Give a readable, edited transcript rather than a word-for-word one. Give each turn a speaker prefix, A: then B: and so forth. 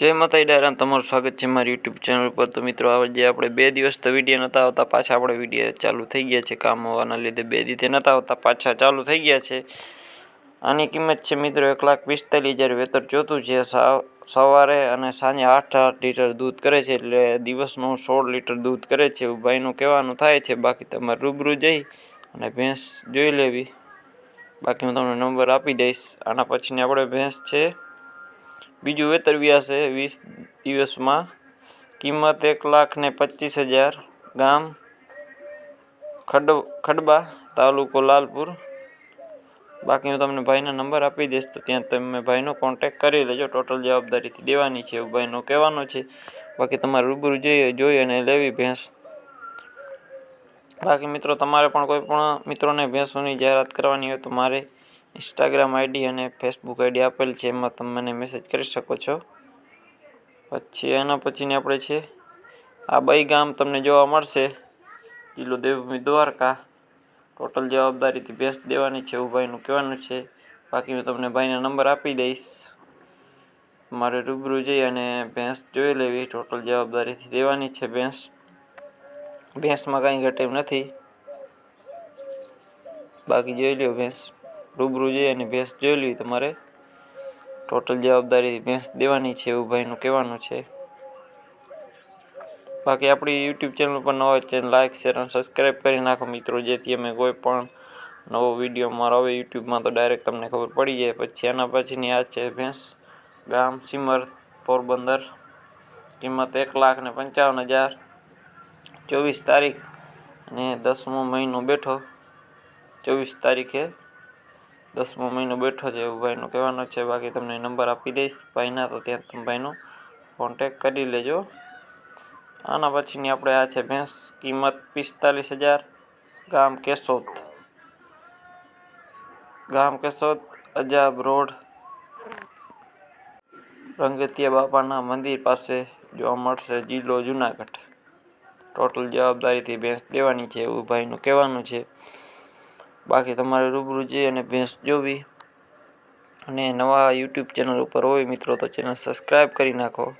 A: જય માતાજી ડાયરામ, તમારું સ્વાગત છે મારી યુટ્યુબ ચેનલ પર। તો મિત્રો, આજે આપણે 2 દિવસ તો વિડીયો નહોતા આવતા, પાછા આપણે વિડીયો ચાલુ થઈ ગયા છે। કામ હોવાના લીધે 2 દિવસે નહોતા આવતા, પાછા ચાલુ થઈ ગયા છે। આની કિંમત છે મિત્રો 1,45,000 વેતર જોતું છે। સવારે અને સાંજે 8 લીટર દૂધ કરે છે, એટલે દિવસનું 16 લીટર દૂધ કરે છે એવું ભાઈનું કહેવાનું થાય છે। બાકી તમારે રૂબરૂ જઈ અને ભેંસ જોઈ લેવી, બાકી હું તમને નંબર આપી દઈશ। આના પછીની આપણે ભેંસ છે, બીજું વેતર વ્યાસે 20 દિવસમાં, કિંમત 1,25,000, ગામ ખડબા, તાલુકો લાલપુર। બાકી હું તમને ભાઈના નંબર આપી દઈશ, તો ત્યાં તમે ભાઈનો કોન્ટેક કરી લેજો। ટોટલ જવાબદારીથી દેવાની છે એવું ભાઈનો કહેવાનો છે। બાકી તમારે રૂબરૂ જોઈ અને લેવી ભેંસ। બાકી મિત્રો, તમારે પણ કોઈ પણ મિત્રોને ભેંસોની જાહેરાત કરવાની હોય તો મારે ઇન્સ્ટાગ્રામ આઈડી અને ફેસબુક આઈડી આપેલ છે, એમાં તમે મને મેસેજ કરી શકો છો। પછી એના પછીની આપણે છે, આ બાઈ ગામ તમને જોવા મળશે, જિલ્લો દેવભૂમિ દ્વારકા। ટોટલ જવાબદારીથી ભેંસ દેવાની છે એવું ભાઈનું કહેવાનું છે। બાકી હું તમને ભાઈના નંબર આપી દઈશ, મારે રૂબરૂ જઈ અને ભેંસ જોઈ લેવી। ટોટલ જવાબદારીથી દેવાની છે ભેંસમાં કાંઈ ઘટે એમ નથી। બાકી જોઈ લ્યો ભેંસ, રૂબરૂ જઈ અને ભેંસ જોઈ લેવી તમારે। ટોટલ જવાબદારી ભેંસ દેવાની છે એવું ભાઈનું કહેવાનું છે। બાકી આપણી યુટ્યુબ ચેનલ પર ન હોય ચેનલ લાઇક, શેર અને સબસ્ક્રાઈબ કરી નાખો મિત્રો, જેથી અમે કોઈ પણ નવો વિડીયો મારો આવે યુટ્યુબમાં તો ડાયરેક્ટ તમને ખબર પડી જાય। પછી એના પછીની આ છે ભેંસ, ગામ સિમર, પોરબંદર, કિંમત 1,55,000, 24 તારીખ અને 10મો મહિનો બેઠો, 24 તારીખે 10મો મહિનો બેઠો છે એવું ભાઈનું કહેવાનું છે। બાકી તમને નંબર આપી દઈશ ભાઈના, તો ત્યાં તમે ભાઈનો કોન્ટેક કરી લેજો। આના પછીની આપણે આ છે ભેંસ, કિંમત 45,000, ગામ કેશોદ, અજાબ રોડ, રંગતિયા બાપાના મંદિર પાસે જોવા મળશે, જિલ્લો જુનાગઢ। ટોટલ જવાબદારીથી ભેંસ દેવાની છે એવું ભાઈનું કહેવાનું છે। બાકી તમારે રૂબરૂ જઈ અને ભેંસ જોવી, અને નવા યુટ્યુબ ચેનલ ઉપર હોય મિત્રો તો ચેનલ સબસ્ક્રાઈબ કરી નાખો।